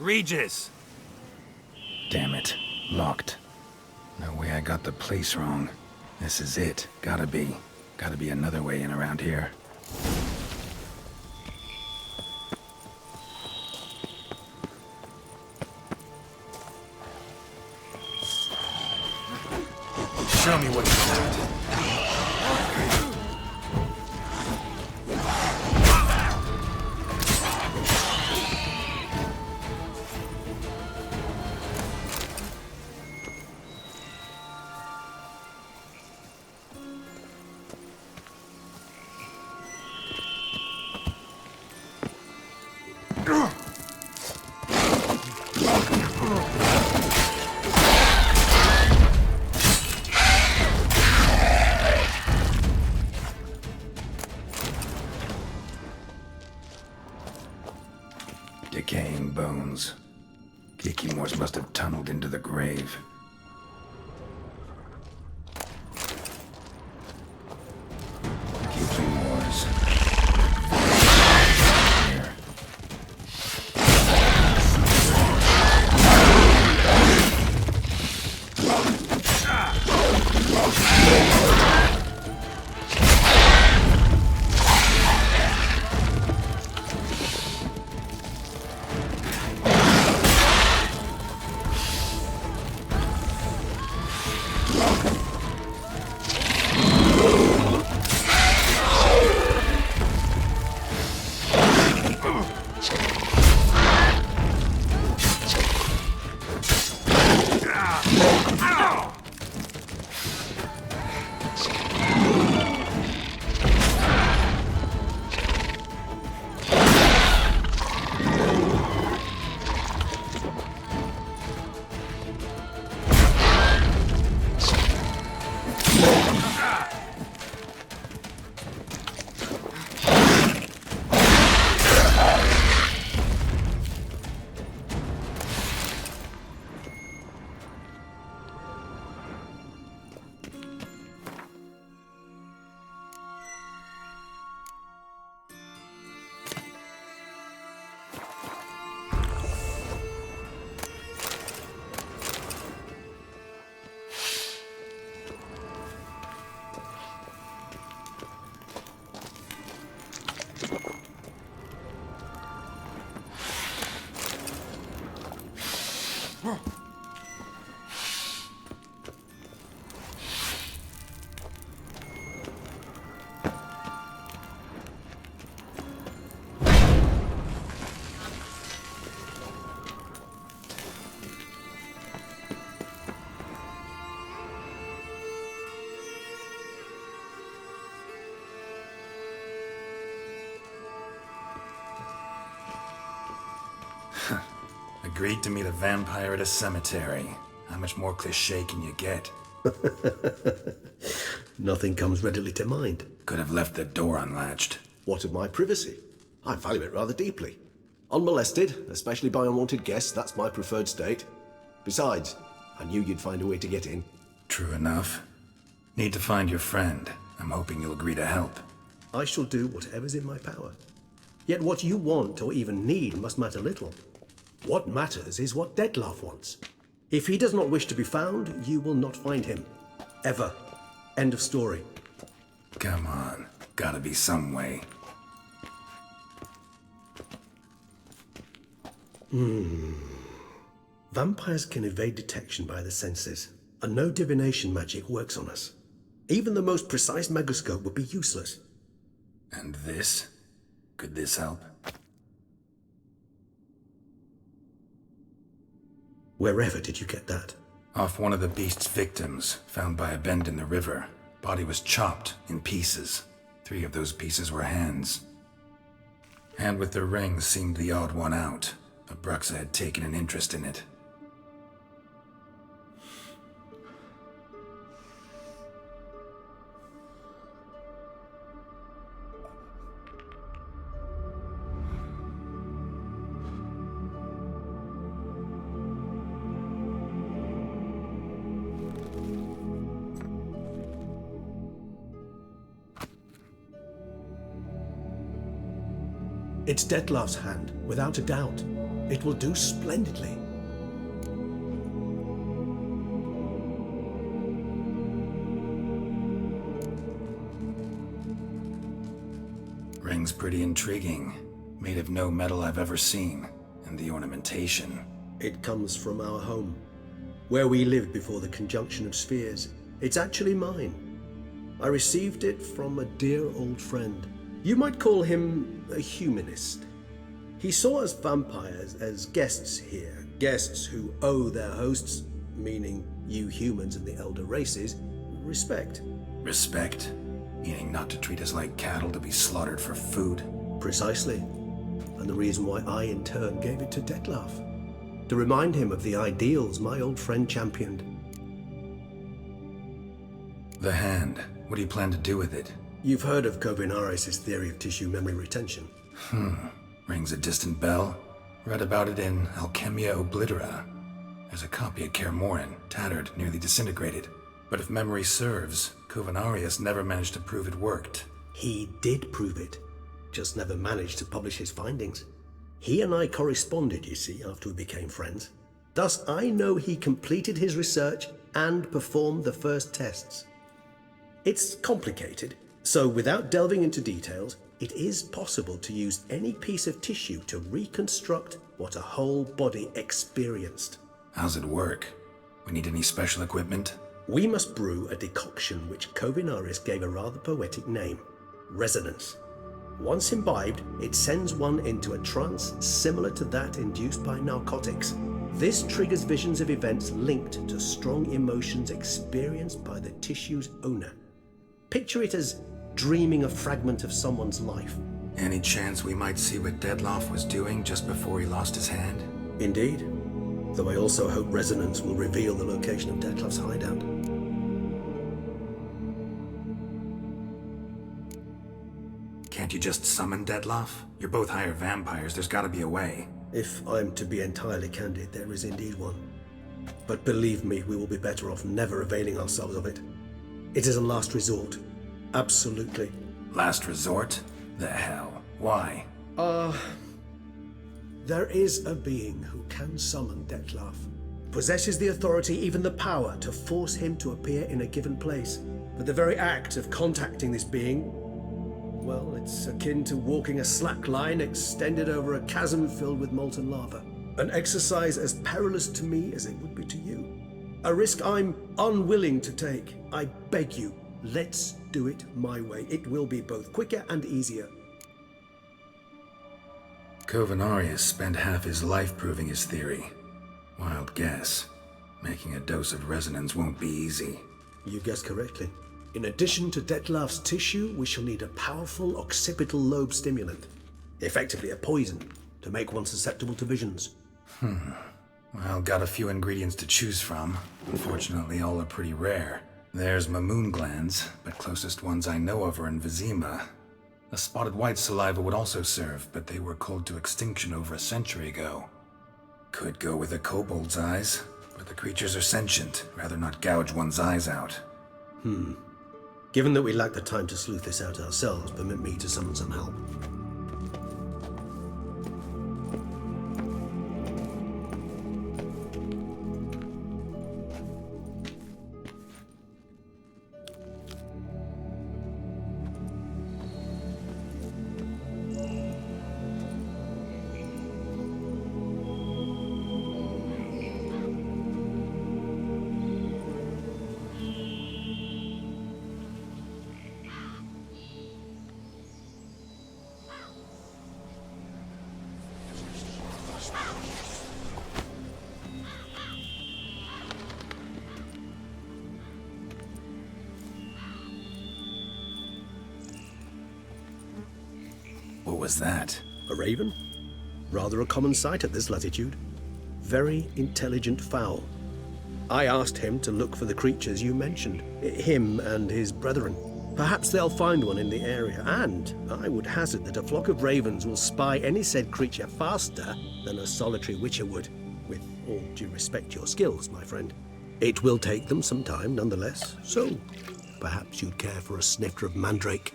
Regis! Damn it. Locked. No way I got the place wrong. This is it. Gotta be. Gotta be another way in around here. Show me what you got. Decaying bones. Kikimores must have tunneled into the grave. Kikimores. Here. Agreed to meet a vampire at a cemetery. How much more cliché can you get? Nothing comes readily to mind. Could have left the door unlatched. What of my privacy? I value it rather deeply. Unmolested, especially by unwanted guests, that's my preferred state. Besides, I knew you'd find a way to get in. True enough. Need to find your friend. I'm hoping you'll agree to help. I shall do whatever's in my power. Yet what you want or even need must matter little. What matters is what Dettlaff wants. If he does not wish to be found, you will not find him. Ever. End of story. Come on. Gotta be some way. Vampires can evade detection by the senses, and no divination magic works on us. Even the most precise megoscope would be useless. And this? Could this help? Wherever did you get that? Off one of the beast's victims, found by a bend in the river. Body was chopped in pieces. 3 of those pieces were hands. Hand with the ring seemed the odd one out, but Bruxa had taken an interest in it. It's Dettlaff's hand, without a doubt. It will do splendidly. Ring's pretty intriguing. Made of no metal I've ever seen. And the ornamentation. It comes from our home, where we lived before the conjunction of spheres. It's actually mine. I received it from a dear old friend. You might call him a humanist. He saw us vampires as guests here, guests who owe their hosts, meaning you humans and the elder races, respect. Respect? Meaning not to treat us like cattle to be slaughtered for food? Precisely. And the reason why I, in turn, gave it to Dettlaff. To remind him of the ideals my old friend championed. The hand. What do you plan to do with it? You've heard of Kovinaris' theory of tissue memory retention. Rings a distant bell. Read about it in Alchemia Oblitera. There's a copy at Kaer Morhen, tattered, nearly disintegrated. But if memory serves, Kovinaris never managed to prove it worked. He did prove it, just never managed to publish his findings. He and I corresponded, you see, after we became friends. Thus, I know he completed his research and performed the first tests. It's complicated, so without delving into details, it is possible to use any piece of tissue to reconstruct what a whole body experienced. How's it work? We need any special equipment? We must brew a decoction which Kovinaris gave a rather poetic name, resonance. Once imbibed, it sends one into a trance similar to that induced by narcotics. This triggers visions of events linked to strong emotions experienced by the tissue's owner. Picture it as dreaming a fragment of someone's life. Any chance we might see what Dettlaff was doing just before he lost his hand? Indeed. Though I also hope resonance will reveal the location of Dettlaff's hideout. Can't you just summon Dettlaff? You're both higher vampires, there's gotta be a way. If I'm to be entirely candid, there is indeed one. But believe me, we will be better off never availing ourselves of it. It is a last resort. Absolutely. Last resort? The hell? Why? There is a being who can summon Dettlaff. Possesses the authority, even the power, to force him to appear in a given place. But the very act of contacting this being, well, it's akin to walking a slack line extended over a chasm filled with molten lava. An exercise as perilous to me as it would be to you. A risk I'm unwilling to take. I beg you, let's do it my way. It will be both quicker and easier. Kovinaris spent half his life proving his theory. Wild guess. Making a dose of resonance won't be easy. You guessed correctly. In addition to Dettlaff's tissue, we shall need a powerful occipital lobe stimulant. Effectively a poison, to make one susceptible to visions. Well, got a few ingredients to choose from. Unfortunately, all are pretty rare. There's Mamoon glands, but closest ones I know of are in Vizima. A spotted white saliva would also serve, but they were cold to extinction over a century ago. Could go with a kobold's eyes, but the creatures are sentient. Rather not gouge one's eyes out. Given that we lack the time to sleuth this out ourselves, permit me to summon some help. What was that? A raven? Rather a common sight at this latitude. Very intelligent fowl. I asked him to look for the creatures you mentioned, him and his brethren. Perhaps they'll find one in the area, and I would hazard that a flock of ravens will spy any said creature faster than a solitary witcher would, with all due respect to your skills, my friend. It will take them some time, nonetheless, so perhaps you'd care for a snifter of mandrake.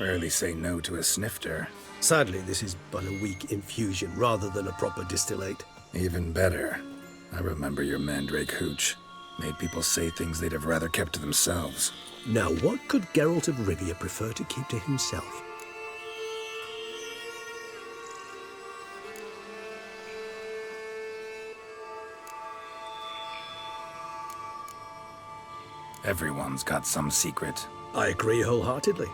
Rarely say no to a snifter. Sadly, this is but a weak infusion rather than a proper distillate. Even better. I remember your mandrake hooch. Made people say things they'd have rather kept to themselves. Now, what could Geralt of Rivia prefer to keep to himself? Everyone's got some secret. I agree wholeheartedly.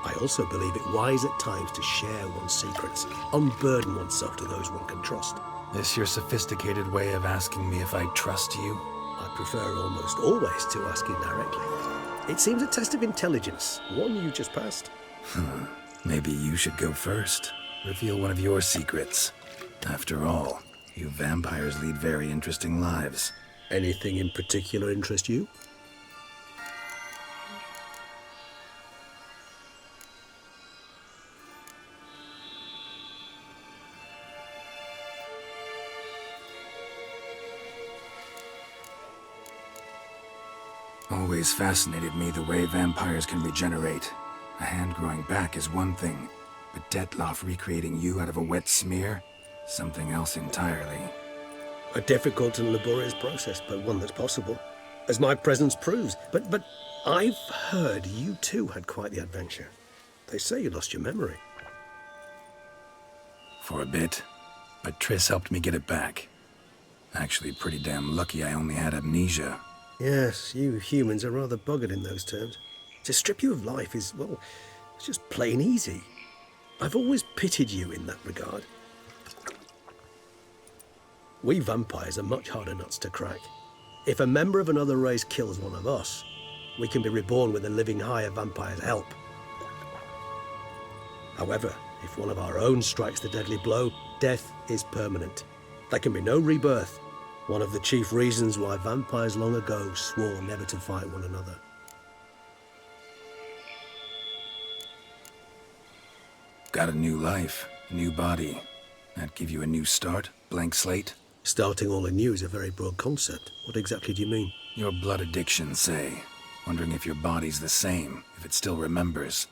I also believe it wise at times to share one's secrets, unburden oneself to those one can trust. This your sophisticated way of asking me if I trust you? I prefer almost always to ask indirectly. It seems a test of intelligence, one you just passed. Maybe you should go first. Reveal one of your secrets. After all, you vampires lead very interesting lives. Anything in particular interest you? Always fascinated me the way vampires can regenerate. A hand growing back is one thing, but Detloff recreating you out of a wet smear? Something else entirely. A difficult and laborious process, but one that's possible, as my presence proves. But I've heard you too had quite the adventure. They say you lost your memory. For a bit, but Triss helped me get it back. Actually, pretty damn lucky I only had amnesia. Yes, you humans are rather buggered in those terms. To strip you of life is, well, it's just plain easy. I've always pitied you in that regard. We vampires are much harder nuts to crack. If a member of another race kills one of us, we can be reborn with a living higher vampire's help. However, if one of our own strikes the deadly blow, death is permanent. There can be no rebirth. One of the chief reasons why vampires long ago swore never to fight one another. Got a new life, a new body. That give you a new start? Blank slate? Starting all anew is a very broad concept. What exactly do you mean? Your blood addiction, say. Wondering if your body's the same, if it still remembers.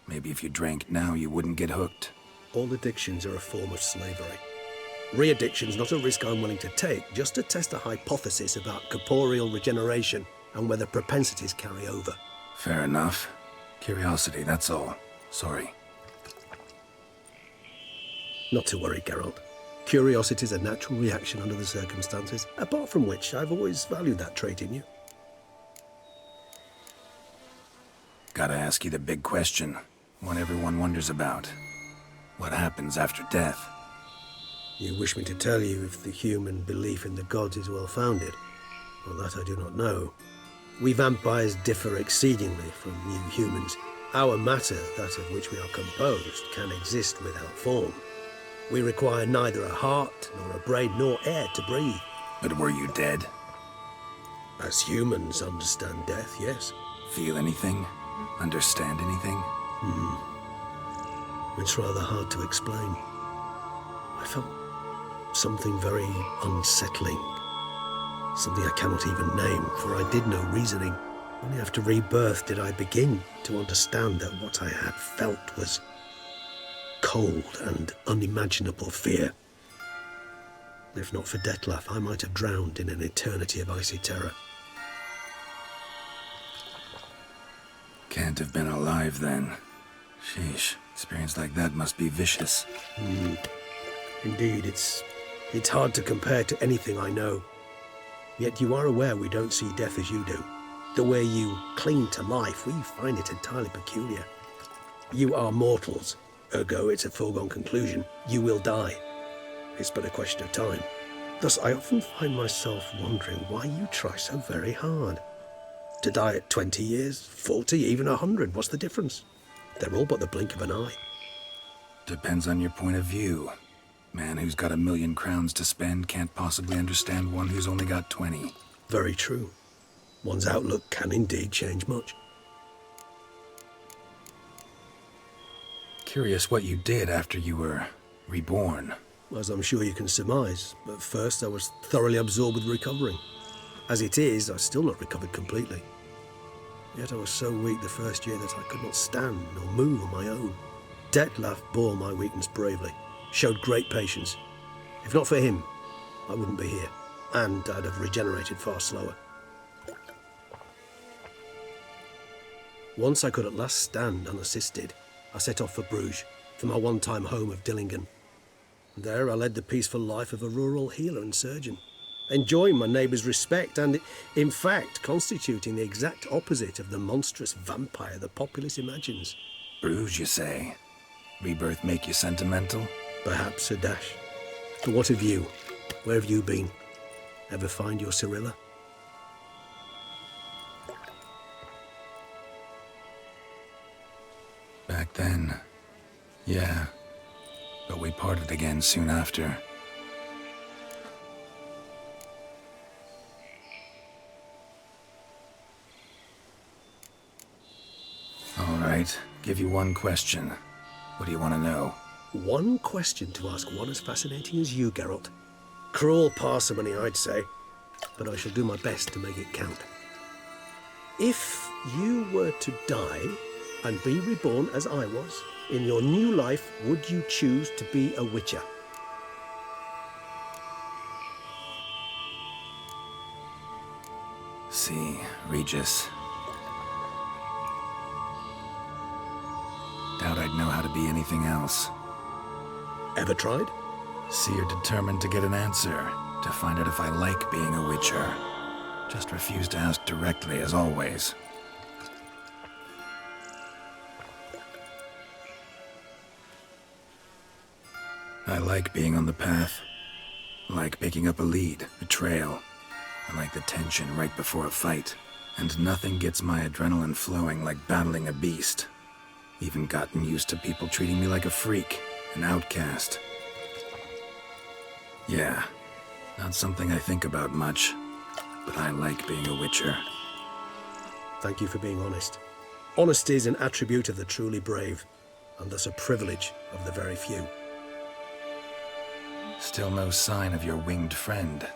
Maybe if you drank now, you wouldn't get hooked. All addictions are a form of slavery. Re-addiction's not a risk I'm willing to take, just to test a hypothesis about corporeal regeneration and whether propensities carry over. Fair enough. Curiosity, that's all. Sorry. Not to worry, Geralt. Curiosity is a natural reaction under the circumstances, apart from which I've always valued that trait in you. Gotta ask you the big question. One everyone wonders about. What happens after death? You wish me to tell you if the human belief in the gods is well-founded? Well, that I do not know. We vampires differ exceedingly from you humans. Our matter, that of which we are composed, can exist without form. We require neither a heart, nor a brain, nor air to breathe. But were you dead? As humans understand death, yes. Feel anything? Understand anything? It's rather hard to explain. I felt something very unsettling. Something I cannot even name, for I did no reasoning. Only after rebirth did I begin to understand that what I had felt was cold and unimaginable fear. If not for Detlaff, I might have drowned in an eternity of icy terror. Can't have been alive then. Sheesh, experience like that must be vicious. Indeed, it's hard to compare to anything I know. Yet you are aware we don't see death as you do. The way you cling to life, we find it entirely peculiar. You are mortals, ergo it's a foregone conclusion. You will die. It's but a question of time. Thus, I often find myself wondering why you try so very hard. To die at 20 years, 40, even 100, what's the difference? They're all but the blink of an eye. Depends on your point of view. Man who's got 1,000,000 crowns to spend can't possibly understand one who's only got 20. Very true. One's outlook can indeed change much. Curious what you did after you were reborn. As I'm sure you can surmise, at first I was thoroughly absorbed with recovering. As it is, I've still not recovered completely. Yet I was so weak the first year that I could not stand nor move on my own. Detlef bore my weakness bravely, showed great patience. If not for him, I wouldn't be here, and I'd have regenerated far slower. Once I could at last stand unassisted, I set off for Bruges, for my one-time home of Dillingen. There I led the peaceful life of a rural healer and surgeon, enjoying my neighbours' respect and, in fact, constituting the exact opposite of the monstrous vampire the populace imagines. Bruges, you say? Rebirth make you sentimental? Perhaps a dash. But what of you? Where have you been? Ever find your Cyrilla? Back then, yeah. But we parted again soon after. All right, give you one question. What do you want to know? One question to ask one as fascinating as you, Geralt. Cruel parsimony, I'd say, but I shall do my best to make it count. If you were to die and be reborn as I was, in your new life, would you choose to be a Witcher? See, Regis. Doubt I'd know how to be anything else. Ever tried? See, you're determined to get an answer, to find out if I like being a Witcher. Just refuse to ask directly, as always. I like being on the path. I like picking up a lead, a trail. I like the tension right before a fight. And nothing gets my adrenaline flowing like battling a beast. Even gotten used to people treating me like a freak, an outcast. Yeah, not something I think about much, but I like being a Witcher. Thank you for being honest. Honesty is an attribute of the truly brave, and thus a privilege of the very few. Still no sign of your winged friend.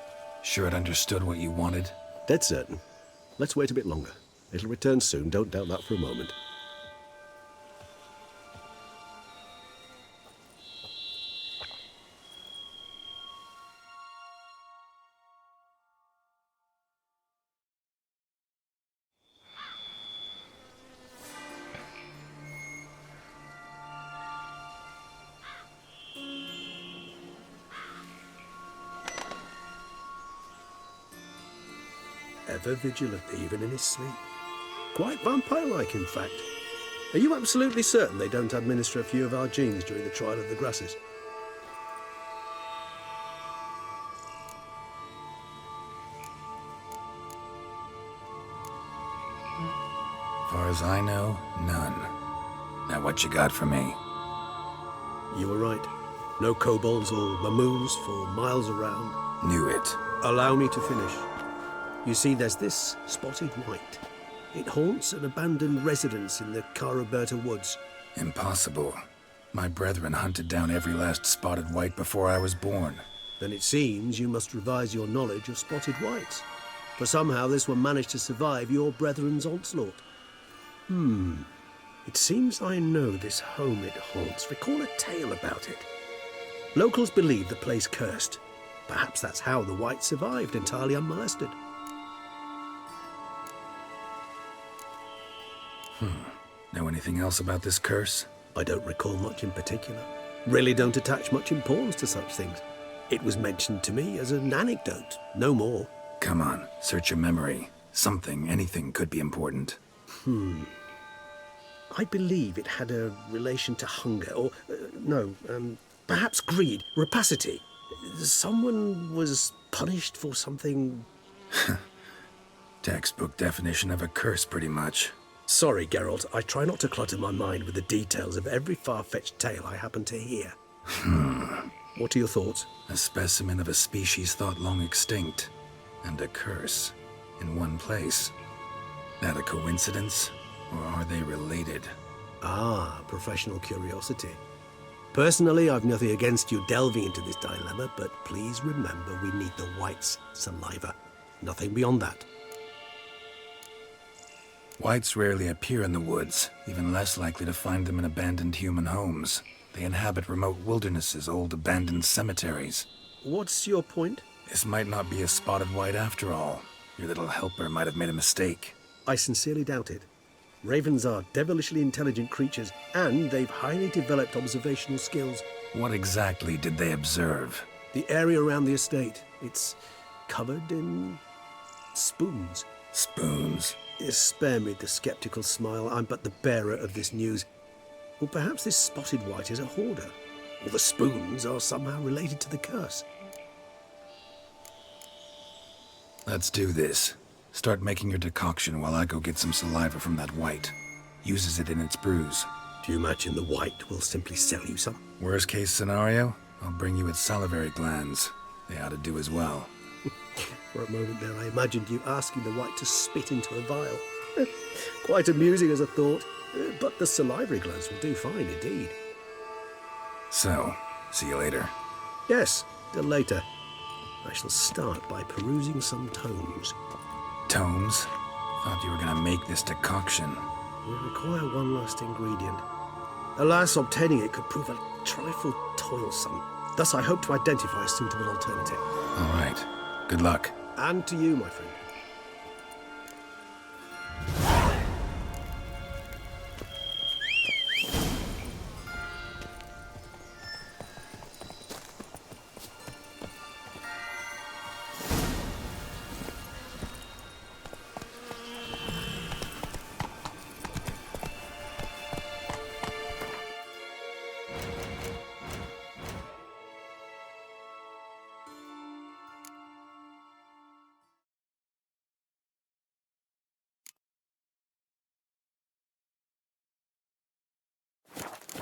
Sure it understood what you wanted? Dead certain. Let's wait a bit longer. It'll return soon, don't doubt that for a moment. Ever vigilant, even in his sleep. Quite vampire-like, in fact. Are you absolutely certain they don't administer a few of our genes during the trial of the grasses? Far as I know, none. Now what you got for me? You were right. No kobolds or mamoons for miles around. Knew it. Allow me to finish. You see, there's this spotted white. It haunts an abandoned residence in the Caraberta woods. Impossible. My brethren hunted down every last spotted white before I was born. Then it seems you must revise your knowledge of spotted whites. For somehow this one managed to survive your brethren's onslaught. It seems I know this home it haunts. Recall a tale about it. Locals believe the place cursed. Perhaps that's how the white survived entirely unmolested. Know anything else about this curse? I don't recall much in particular. Really don't attach much importance to such things. It was mentioned to me as an anecdote, no more. Come on, search your memory. Something, anything could be important. I believe it had a relation to hunger, or, perhaps greed, rapacity. Someone was punished for something. Textbook definition of a curse, pretty much. Sorry, Geralt, I try not to clutter my mind with the details of every far-fetched tale I happen to hear. What are your thoughts? A specimen of a species thought long extinct, and a curse, in one place. That a coincidence, or are they related? Ah, professional curiosity. Personally, I've nothing against you delving into this dilemma, but please remember we need the white's saliva. Nothing beyond that. Whites rarely appear in the woods, even less likely to find them in abandoned human homes. They inhabit remote wildernesses, old abandoned cemeteries. What's your point? This might not be a spotted white after all. Your little helper might have made a mistake. I sincerely doubt it. Ravens are devilishly intelligent creatures, and they've highly developed observational skills. What exactly did they observe? The area around the estate, it's covered in spoons. Spoons? Spare me the skeptical smile. I'm but the bearer of this news. Or perhaps this spotted white is a hoarder. Or the spoons are somehow related to the curse. Let's do this. Start making your decoction while I go get some saliva from that white. Uses it in its brews. Do you imagine the white will simply sell you some? Worst case scenario, I'll bring you its salivary glands. They ought to do as well. For a moment there, I imagined you asking the white to spit into a vial. Quite amusing as a thought, but the salivary glands will do fine indeed. So, see you later. Yes, till later. I shall start by perusing some tomes. Tomes? Thought you were gonna make this decoction. We require one last ingredient. Alas, obtaining it could prove a trifle toilsome. Thus, I hope to identify a suitable alternative. All right. Good luck. And to you, my friend.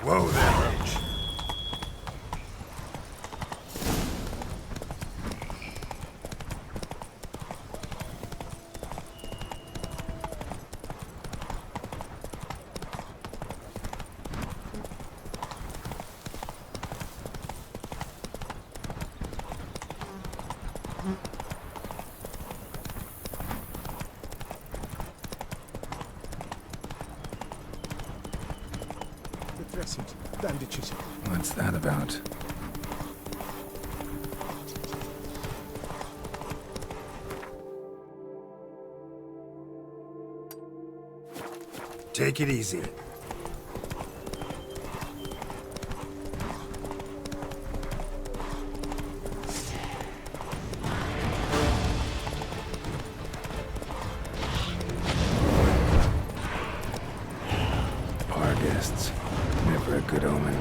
Whoa there, Rich. Dressings, bandages. What's that about? Take it easy. Bar guests. Never a good omen.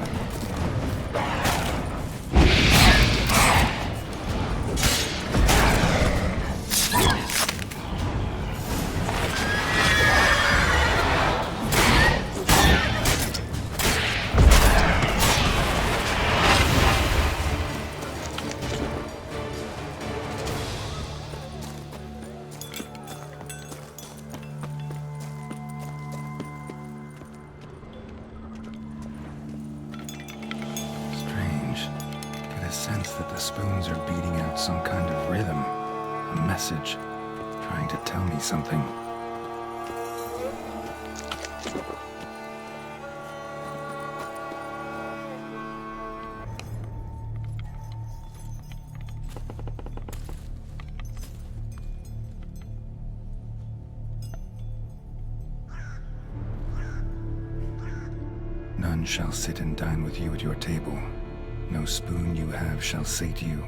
Sense that the spoons are beating out some kind of rhythm, a message, trying to tell me something. None shall sit and dine with you at your table. No spoon you have shall sate you.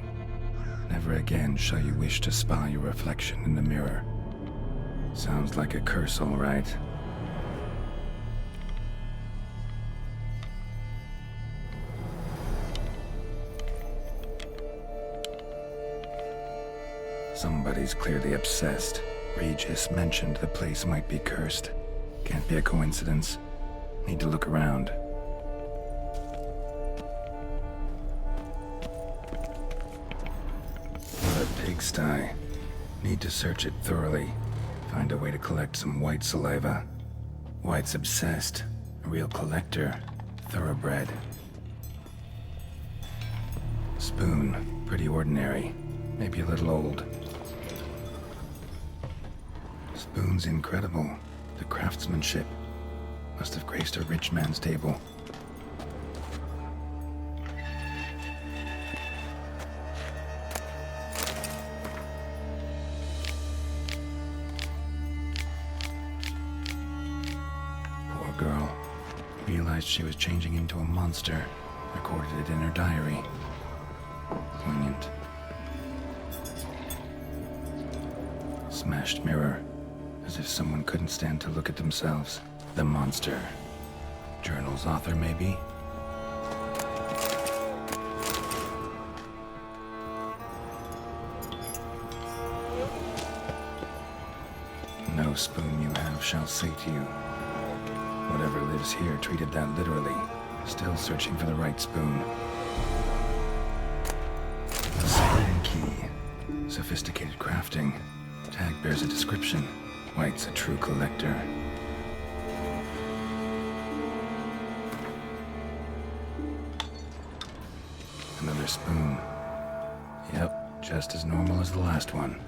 Never again shall you wish to spy your reflection in the mirror. Sounds like a curse, all right. Somebody's clearly obsessed. Regis mentioned the place might be cursed. Can't be a coincidence. Need to look around. Pigsty. Need to search it thoroughly. Find a way to collect some white saliva. White's obsessed. A real collector. Thoroughbred. Spoon. Pretty ordinary. Maybe a little old. Spoon's incredible. The craftsmanship must have graced a rich man's table. Poor girl. Realized she was changing into a monster. Recorded it in her diary. Poignant. Smashed mirror. As if someone couldn't stand to look at themselves. The monster. Journal's author, maybe? No spoon you have shall sate you. Whatever lives here treated that literally. Still searching for the right spoon. A spoon key. Sophisticated crafting. Tag bears a description. White's a true collector. Another spoon. Yep, just as normal as the last one.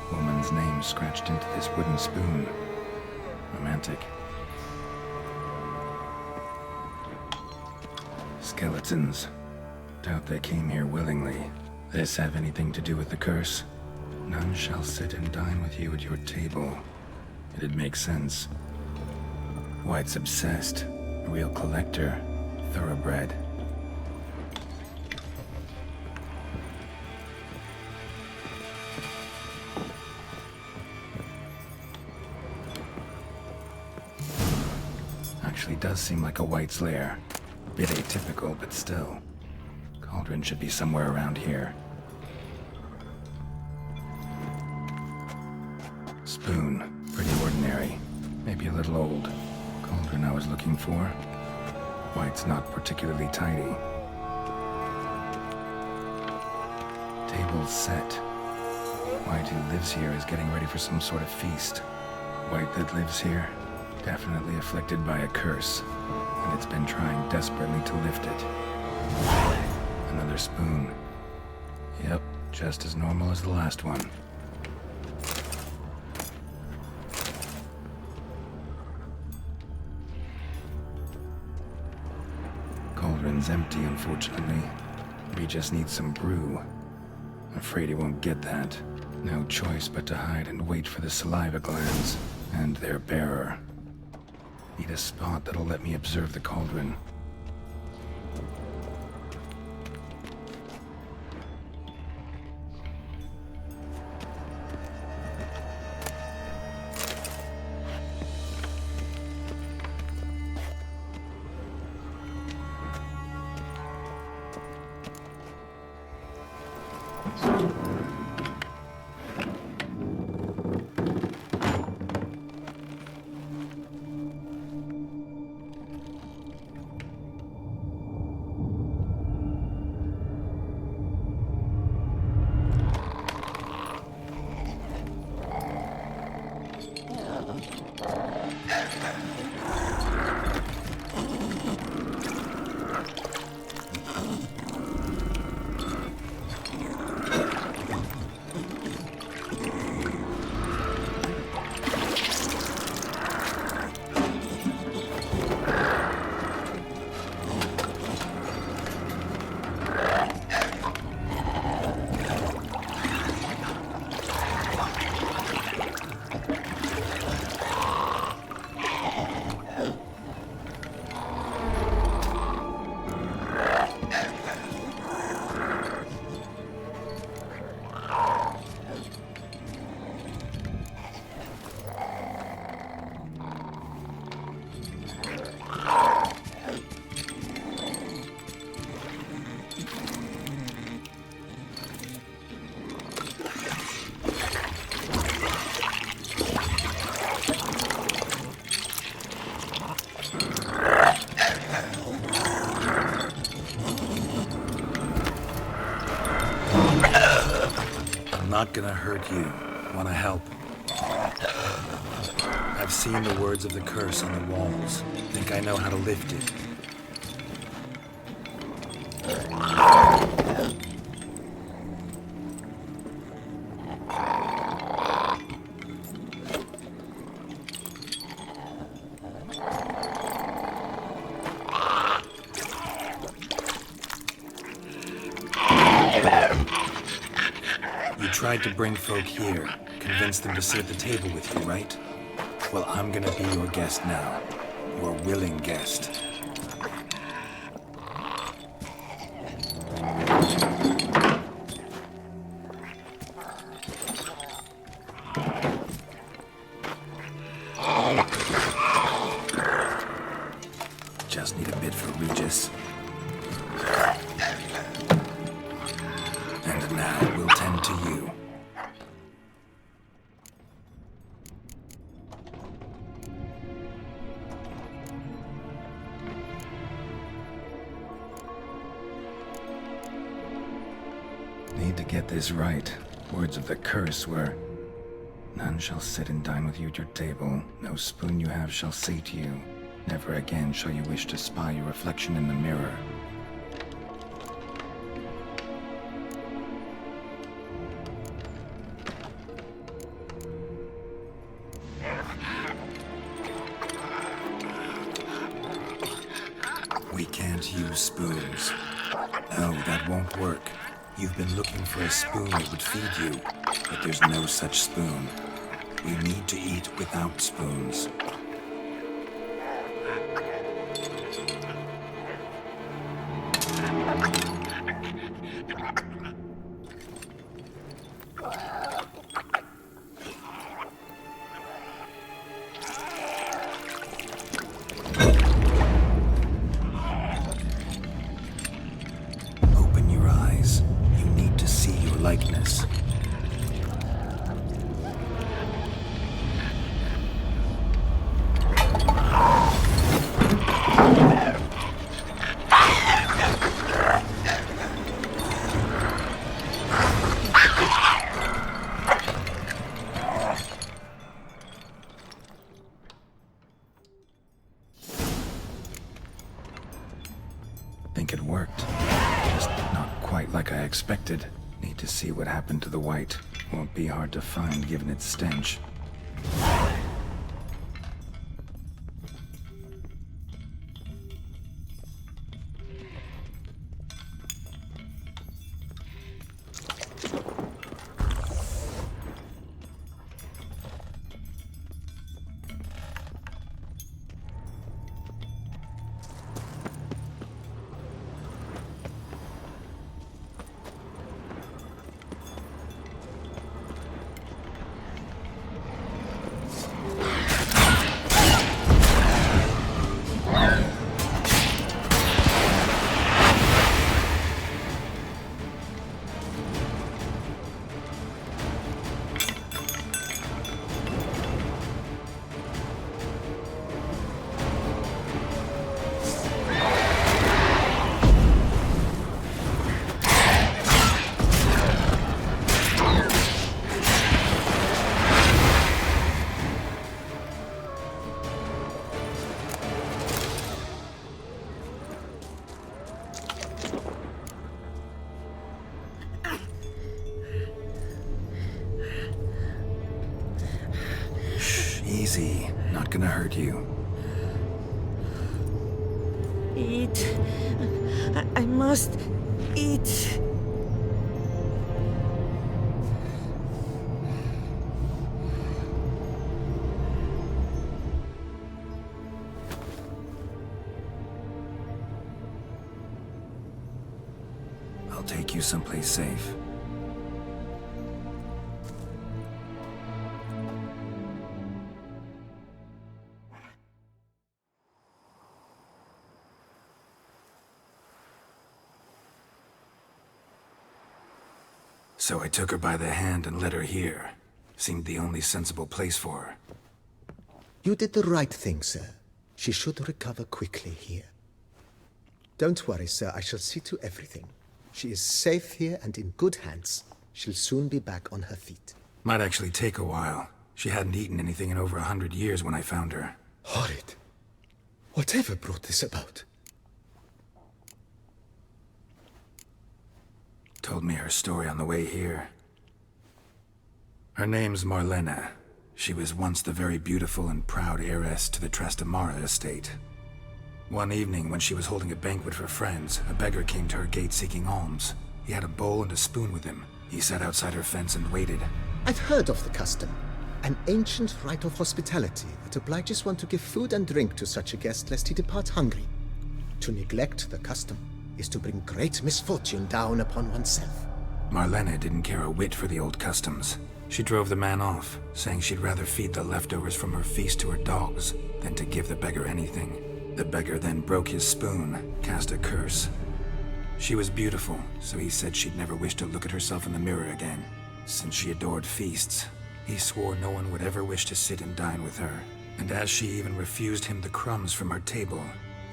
Woman's name scratched into this wooden spoon. Romantic. Skeletons. Doubt they came here willingly. This have anything to do with the curse? None shall sit and dine with you at your table. It'd make sense. White's obsessed. A real collector. Thoroughbred. Actually does seem like a White's lair. Bit atypical, but still. Cauldron should be somewhere around here. Spoon. Pretty ordinary. Maybe a little old. Cauldron I was looking for. White's not particularly tidy. Table set. White who lives here is getting ready for some sort of feast. White that lives here, definitely afflicted by a curse, and it's been trying desperately to lift it. Another spoon. Yep, just as normal as the last one. Cauldron's empty, unfortunately. We just need some brew. Afraid he won't get that. No choice but to hide and wait for the saliva glands and their bearer. Need a spot that'll let me observe the cauldron. I'm not gonna hurt you. Wanna help? I've seen the words of the curse on the walls. Think I know how to lift it. You tried to bring folk here, convince them to sit at the table with you, right? Well, I'm gonna be your guest now. Your willing guest. Just need a bit for Regis. And now we'll tend to you. Need to get this right. Words of the curse were, "None shall sit and dine with you at your table. No spoon you have shall sate you. Never again shall you wish to spy your reflection in the mirror." We can't use spoons. No, that won't work. You've been looking for a spoon that would feed you, but there's no such spoon. We need to eat without spoons. Open your eyes. You need to see your likeness. Think it worked. Just not quite like I expected. Need to see what happened to the white. Won't be hard to find given its stench. Easy. Not gonna hurt you. Eat. I must eat. I'll take you someplace safe. So I took her by the hand and led her here. Seemed the only sensible place for her. You did the right thing, sir. She should recover quickly here. Don't worry, sir. I shall see to everything. She is safe here and in good hands. She'll soon be back on her feet. Might actually take a while. She hadn't eaten anything in over 100 years when I found her. Horrid. Whatever brought this about? Told me her story on the way here. Her name's Marlena. She was once the very beautiful and proud heiress to the Trastamara estate. One evening, when she was holding a banquet for friends, a beggar came to her gate seeking alms. He had a bowl and a spoon with him. He sat outside her fence and waited. I've heard of the custom. An ancient rite of hospitality that obliges one to give food and drink to such a guest lest he depart hungry. To neglect the custom is to bring great misfortune down upon oneself. Marlena didn't care a whit for the old customs. She drove the man off, saying she'd rather feed the leftovers from her feast to her dogs than to give the beggar anything. The beggar then broke his spoon, cast a curse. She was beautiful, so he said she'd never wish to look at herself in the mirror again. Since she adored feasts, he swore no one would ever wish to sit and dine with her. And as she even refused him the crumbs from her table,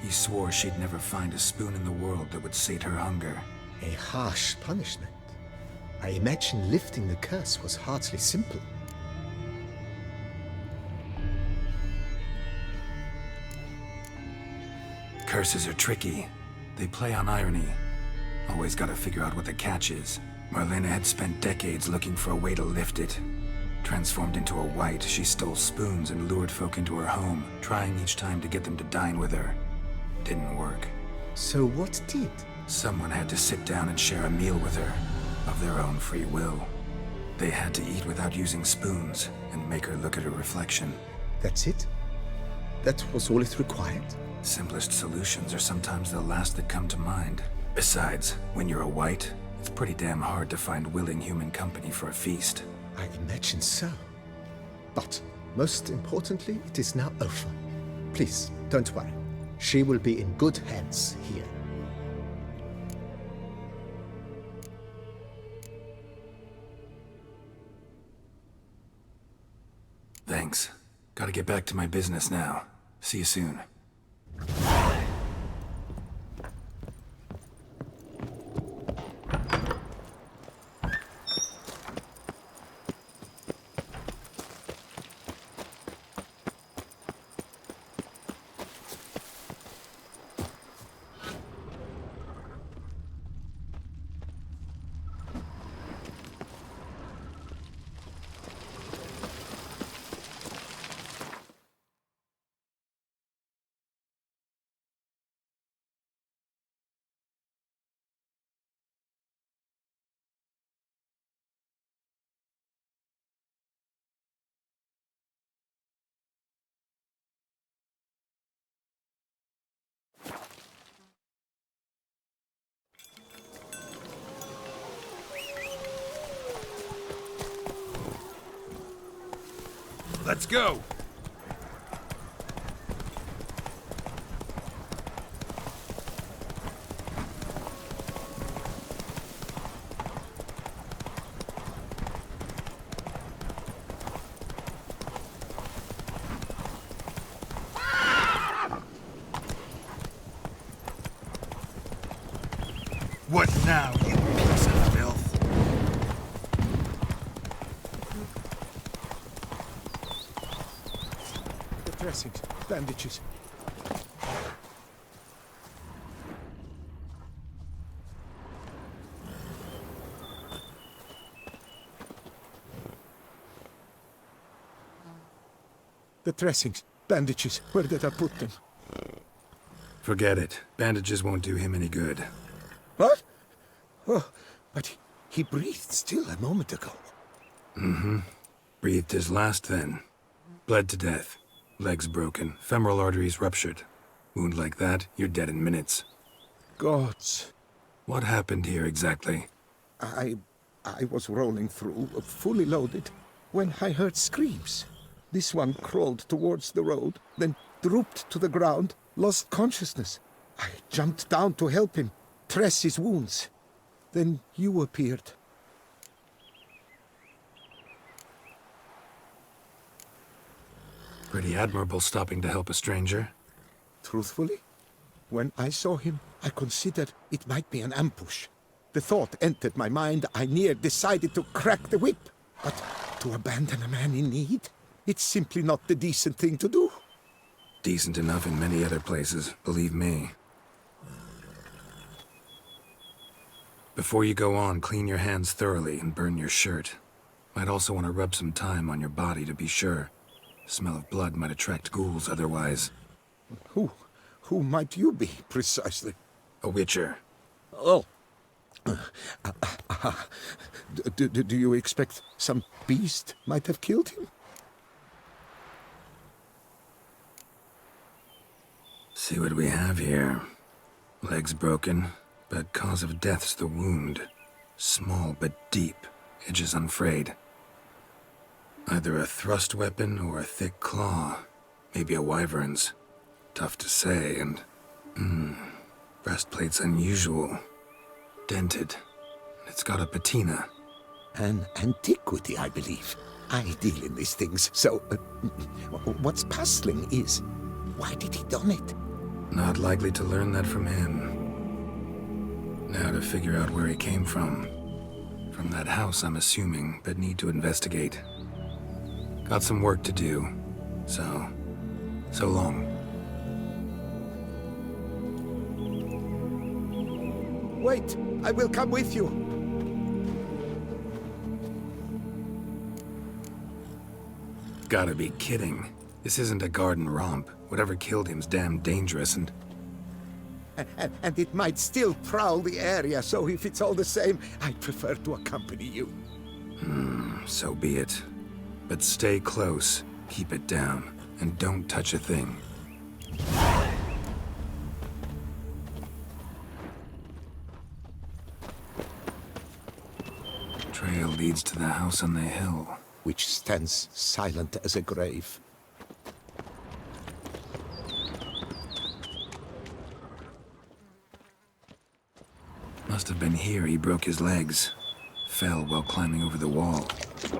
he swore she'd never find a spoon in the world that would sate her hunger. A harsh punishment. I imagine lifting the curse was hardly simple. Curses are tricky. They play on irony. Always gotta figure out what the catch is. Marlena had spent decades looking for a way to lift it. Transformed into a wight, she stole spoons and lured folk into her home, trying each time to get them to dine with her. Didn't work. So what did? Someone had to sit down and share a meal with her, of their own free will. They had to eat without using spoons, and make her look at her reflection. That's it? That was all it required? Simplest solutions are sometimes the last that come to mind. Besides, when you're a wight, it's pretty damn hard to find willing human company for a feast. I imagine so. But, most importantly, it is now over. Please, don't worry. She will be in good hands here. Thanks. Gotta get back to my business now. See you soon. Let's go! What now, you piece of filth? The dressings, bandages. The dressings, bandages. Where did I put them? Forget it. Bandages won't do him any good. What? Oh, but he breathed still a moment ago. Breathed his last then. Bled to death. Legs broken. Femoral arteries ruptured. Wound like that, you're dead in minutes. Gods. What happened here exactly? I was rolling through, fully loaded, when I heard screams. This one crawled towards the road, then drooped to the ground, lost consciousness. I jumped down to help him, dress his wounds. Then you appeared. Pretty admirable stopping to help a stranger. Truthfully, when I saw him, I considered it might be an ambush. the thought entered my mind, I near decided to crack the whip. But to abandon a man in need? It's simply not the decent thing to do. Decent enough in many other places, believe me. Before you go on, clean your hands thoroughly and burn your shirt. Might also want to rub some thyme on your body to be sure. Smell of blood might attract ghouls otherwise. Who might you be, precisely? A witcher. Oh. Do you expect some beast might have killed him? See what we have here. Legs broken, but cause of death's the wound. Small but deep, edges unfrayed. Either a thrust weapon or a thick claw. Maybe a wyvern's. Tough to say, and... breastplate's unusual. Dented. It's got a patina. An antiquity, I believe. I deal in these things, so... what's puzzling is, why did he don it? Not likely to learn that from him. Now to figure out where he came from. From that house, I'm assuming, but need to investigate. Got some work to do, so long. Wait, I will come with you. Gotta be kidding. This isn't a garden romp. Whatever killed him's damn dangerous and... And it might still prowl the area, so if it's all the same, I'd prefer to accompany you. So be it. But stay close, keep it down, and don't touch a thing. Trail leads to the house on the hill. Which stands silent as a grave. Must have been here he broke his legs. Fell while climbing over the wall.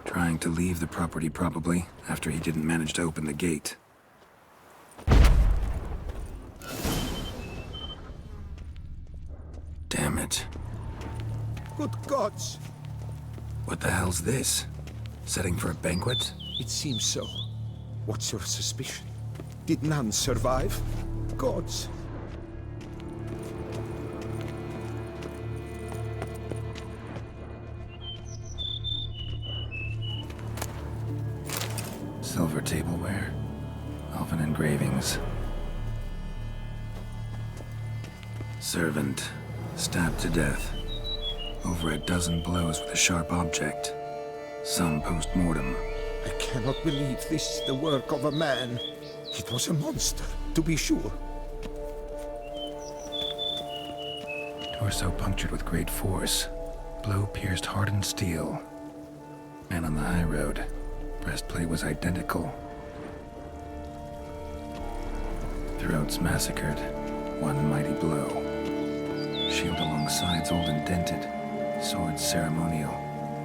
Trying to leave the property probably, after he didn't manage to open the gate. Damn it. Good gods! What the hell's this? Setting for a banquet? It seems so. What's your suspicion? Did none survive? Gods! Silver tableware. Elven engravings. Servant. Stabbed to death. Over a dozen blows with a sharp object. Some post-mortem. I cannot believe this is the work of a man. It was a monster, to be sure. Torso punctured with great force. Blow pierced hardened steel. Man on the high road. Breastplate was identical. Throats massacred. One mighty blow. Shield along sides old and dented. Sword ceremonial.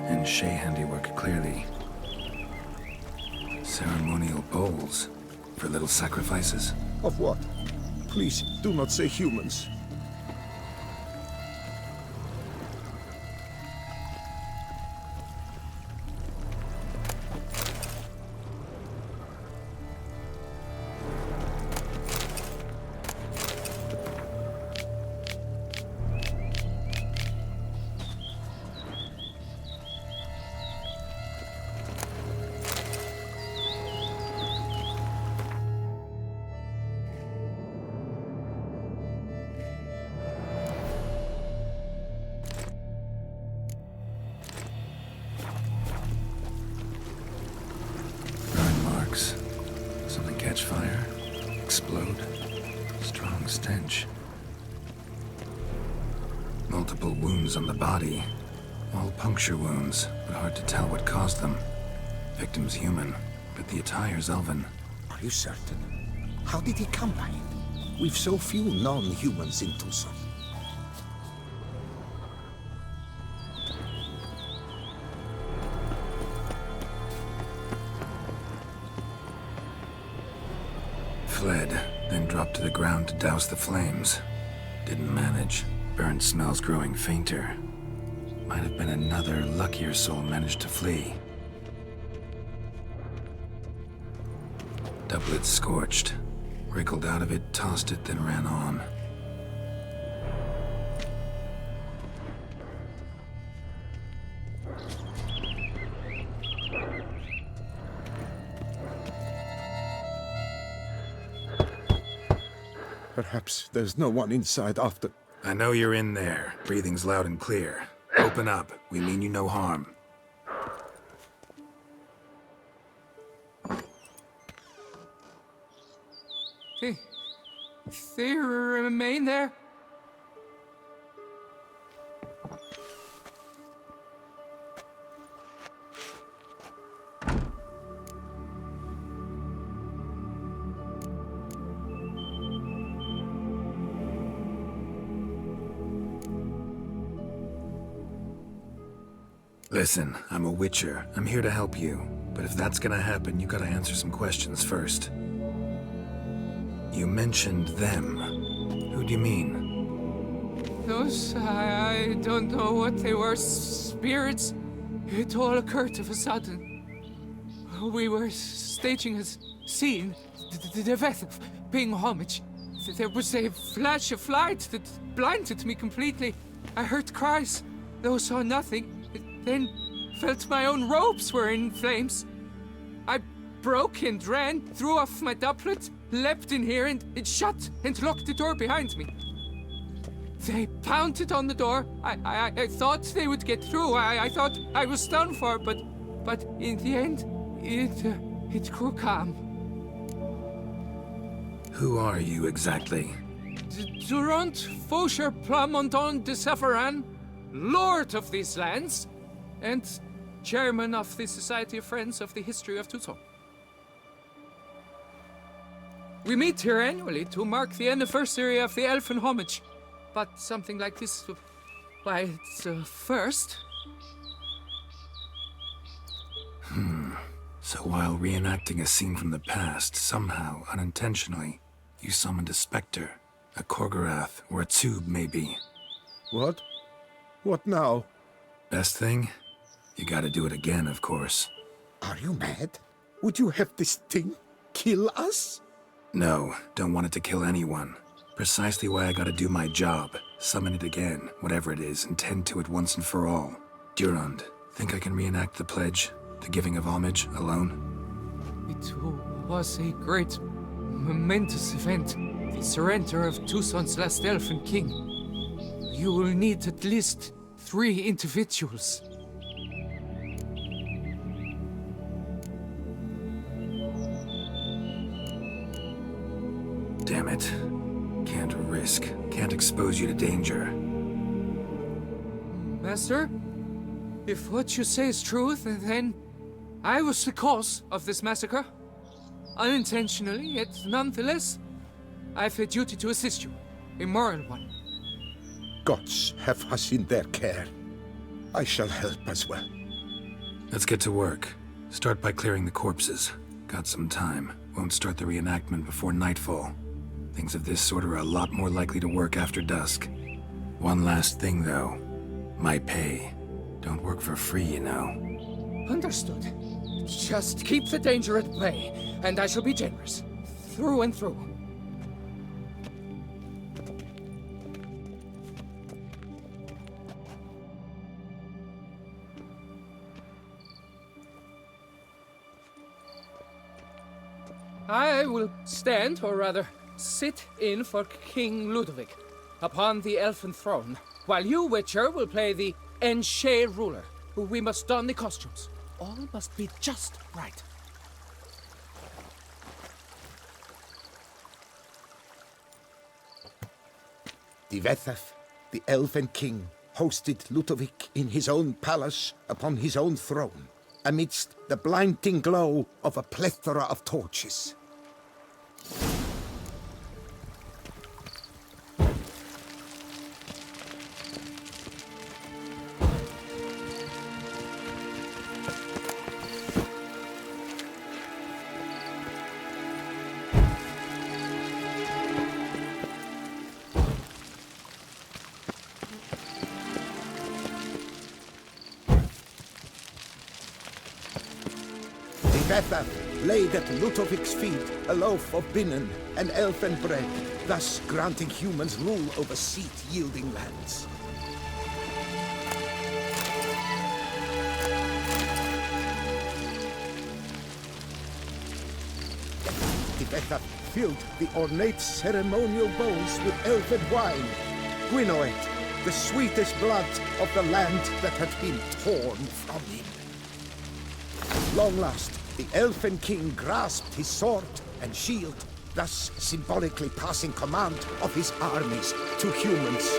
And Shay handiwork clearly. Ceremonial bowls. For little sacrifices. Of what? Please, do not say humans. Something catch fire, explode, strong stench. Multiple wounds on the body, all puncture wounds, but hard to tell what caused them. Victim's human, but the attire's elven. Are you certain? How did he come by it? We've so few non-humans in Tucson. Fled, then dropped to the ground to douse the flames. Didn't manage. Burnt smells growing fainter. Might have been another luckier soul managed to flee. Doublet scorched. Wriggled out of it, tossed it, then ran on. Perhaps there's no one inside after. I know you're in there. Breathing's loud and clear. Open up. We mean you no harm. They remain there? Listen, I'm a witcher. I'm here to help you. But if that's gonna happen, you gotta answer some questions first. You mentioned them. Who do you mean? Those, I don't know what they were. Spirits. It all occurred of a sudden. We were staging a scene, the death of paying homage. There was a flash of light that blinded me completely. I heard cries, though saw nothing. Then felt my own robes were in flames. I broke and ran, threw off my doublet, leapt in here, and it shut and locked the door behind me. They pounded on the door. I thought they would get through. I thought I was done for, but in the end, it grew calm. Who are you exactly? Durant Faucher Plamondon de Savaran, Lord of these lands, and Chairman of the Society of Friends of the History of Toussaint. We meet here annually to mark the anniversary of the Elfin Homage, but something like this, why, it's a first. So while reenacting a scene from the past, somehow, unintentionally, you summoned a specter, a Korgorath, or a tube, maybe. What? What now? Best thing? You gotta do it again, of course. Are you mad? Would you have this thing kill us? No, don't want it to kill anyone. Precisely why I gotta do my job. Summon it again, whatever it is, and tend to it once and for all. Durand, think I can reenact the pledge, the giving of homage, alone? It was a great, momentous event. The surrender of Toussaint's last elfin king. You will need at least 3 individuals. Damn it. Can't risk. Can't expose you to danger. Master, if what you say is true, then I was the cause of this massacre. Unintentionally, yet nonetheless, I've a duty to assist you. A moral one. Gods have us in their care. I shall help as well. Let's get to work. Start by clearing the corpses. Got some time. Won't start the reenactment before nightfall. Things of this sort are a lot more likely to work after dusk. One last thing, though. My pay. Don't work for free, you know. Understood. Just keep the danger at bay, and I shall be generous. Through and through. I will stand, or rather, sit in for King Ludovic upon the elfin throne, while you, Witcher, will play the Enche ruler. We must don the costumes. All must be just right. Divethef, the Elven King, hosted Ludovic in his own palace upon his own throne, amidst the blinding glow of a plethora of torches. Tefetha laid at Ludovic's feet a loaf of binnen and elfin bread, thus granting humans rule over seat-yielding lands. Tefetha filled the ornate ceremonial bowls with elfin wine, Gwinoet, the sweetest blood of the land that had been torn from him. Long last, the Elfin King grasped his sword and shield, thus symbolically passing command of his armies to humans.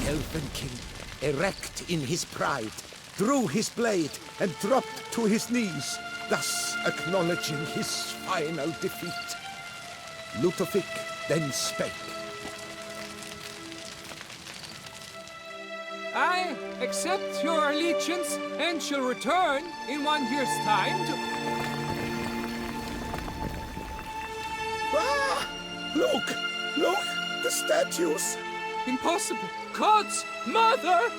Elfin King, erect in his pride, drew his blade and dropped to his knees, thus acknowledging his final defeat. Ludovic then spake. I accept your allegiance and shall return in 1 year's time to... Ah! Look! Look! The statues! Impossible! God's mother!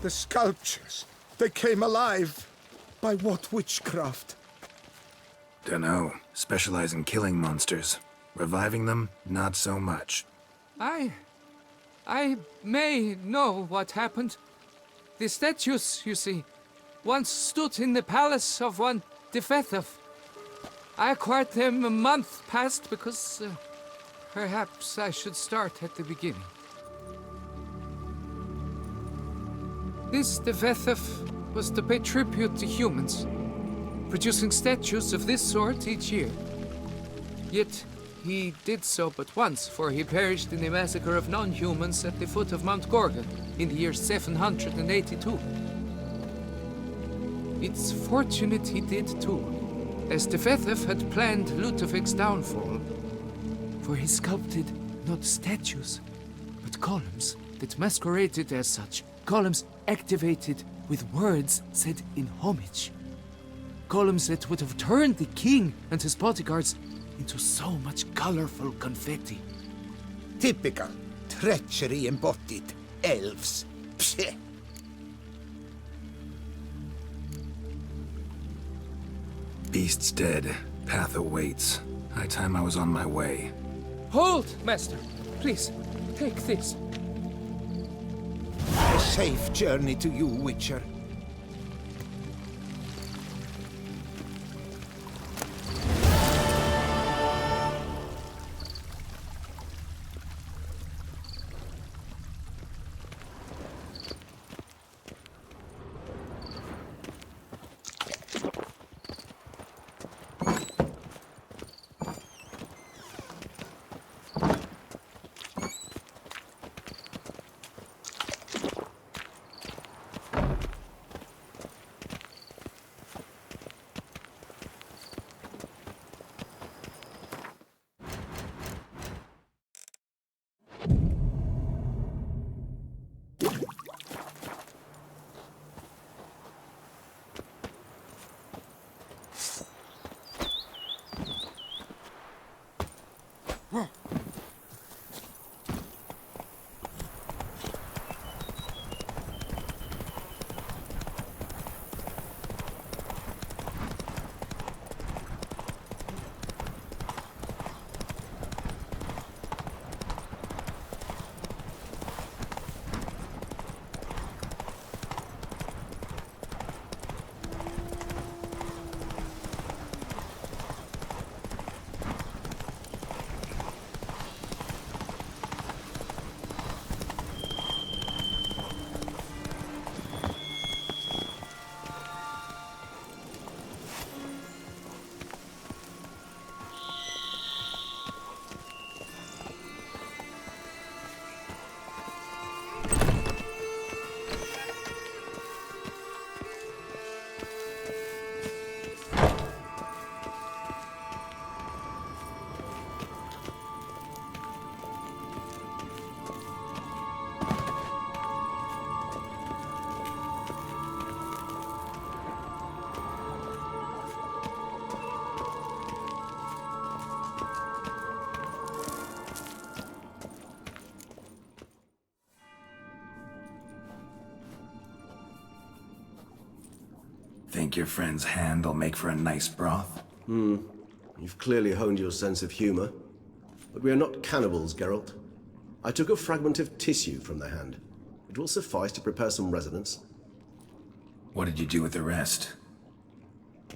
The sculptures, they came alive. By what witchcraft? Dunno. Specialize in killing monsters. Reviving them, not so much. I may know what happened. The statues, you see, once stood in the palace of one Tefethov. I acquired them a month past because perhaps I should start at the beginning. This Tefethov was to pay tribute to humans, producing statues of this sort each year. Yet he did so but once, for he perished in the massacre of non-humans at the foot of Mount Gorgon in the year 782. It's fortunate he did too, as Tefethov had planned Ludovic's downfall. For he sculpted not statues, but columns that masqueraded as such. Columns activated with words said in homage. Columns that would have turned the king and his bodyguards into so much colorful confetti. Typical. Treachery embodied. Elves. Psheh. Beast's dead. Path awaits. High time I was on my way. Hold, master. Please, take this. A safe journey to you, Witcher. Think your friend's hand will make for a nice broth? You've clearly honed your sense of humor. But we are not cannibals, Geralt. I took a fragment of tissue from the hand. It will suffice to prepare some resonance. What did you do with the rest?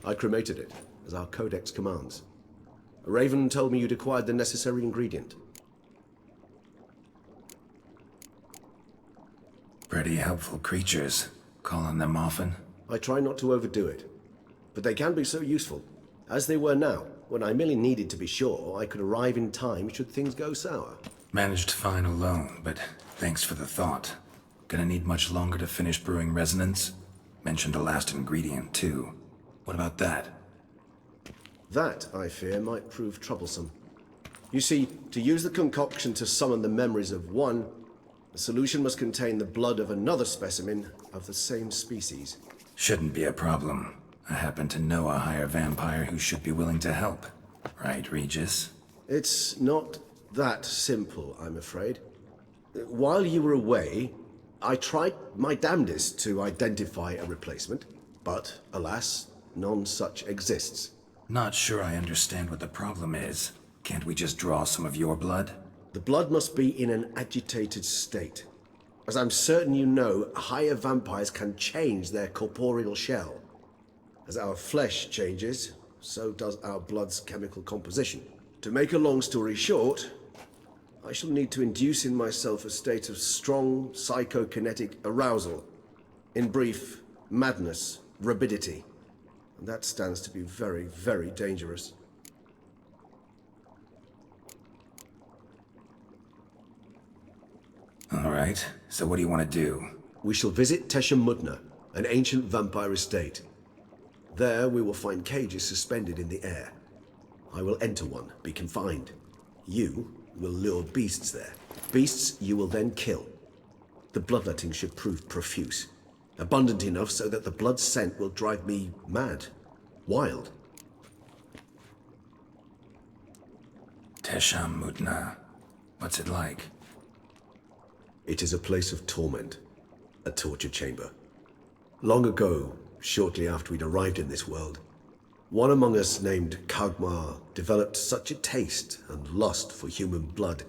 I cremated it, as our codex commands. Raven told me you'd acquired the necessary ingredient. Pretty helpful creatures. Call on them often? I try not to overdo it. But they can be so useful, as they were now, when I merely needed to be sure I could arrive in time should things go sour. Managed fine alone, but thanks for the thought. Gonna need much longer to finish brewing resonance? Mentioned a last ingredient, too. What about that? That, I fear, might prove troublesome. You see, to use the concoction to summon the memories of one, the solution must contain the blood of another specimen of the same species. Shouldn't be a problem. I happen to know a higher vampire who should be willing to help. Right, Regis? It's not that simple, I'm afraid. While you were away, I tried my damnedest to identify a replacement, but alas, none such exists. Not sure I understand what the problem is. Can't we just draw some of your blood? The blood must be in an agitated state. As I'm certain you know, higher vampires can change their corporeal shell. As our flesh changes, so does our blood's chemical composition. To make a long story short, I shall need to induce in myself a state of strong psychokinetic arousal. In brief, madness, rabidity. And that stands to be very, very dangerous. All right, so what do you want to do? We shall visit Tesha Mudna, an ancient vampire estate. There we will find cages suspended in the air. I will enter one, be confined. You will lure beasts there. Beasts you will then kill. The bloodletting should prove profuse. Abundant enough so that the blood scent will drive me mad. Wild. Tesha Mudna. What's it like? It is a place of torment. A torture chamber. Long ago, shortly after we'd arrived in this world, one among us named Kagmar developed such a taste and lust for human blood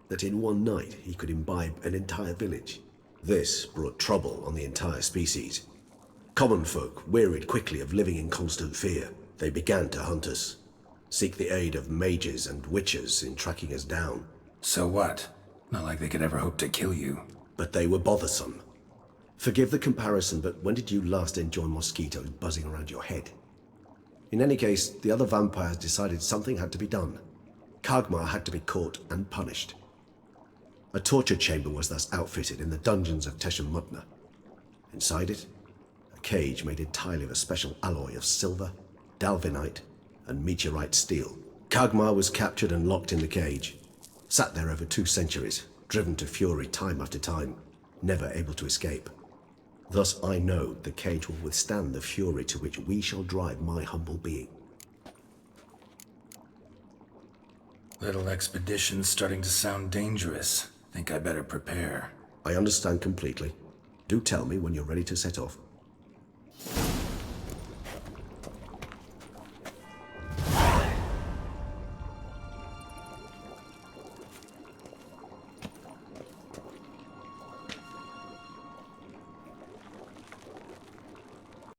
that in one night he could imbibe an entire village. This brought trouble on the entire species. Common folk wearied quickly of living in constant fear. They began to hunt us, seek the aid of mages and witches in tracking us down. So what? Not like they could ever hope to kill you. But they were bothersome. Forgive the comparison, but when did you last enjoy mosquitoes buzzing around your head? In any case, the other vampires decided something had to be done. Kagmar had to be caught and punished. A torture chamber was thus outfitted in the dungeons of Tesha Mudna. Inside it, a cage made entirely of a special alloy of silver, dalvinite, and meteorite steel. Kagmar was captured and locked in the cage. Sat there over 2 centuries, driven to fury time after time, never able to escape. Thus I know the cage will withstand the fury to which we shall drive my humble being. Little expedition's starting to sound dangerous. Think I better prepare. I understand completely. Do tell me when you're ready to set off.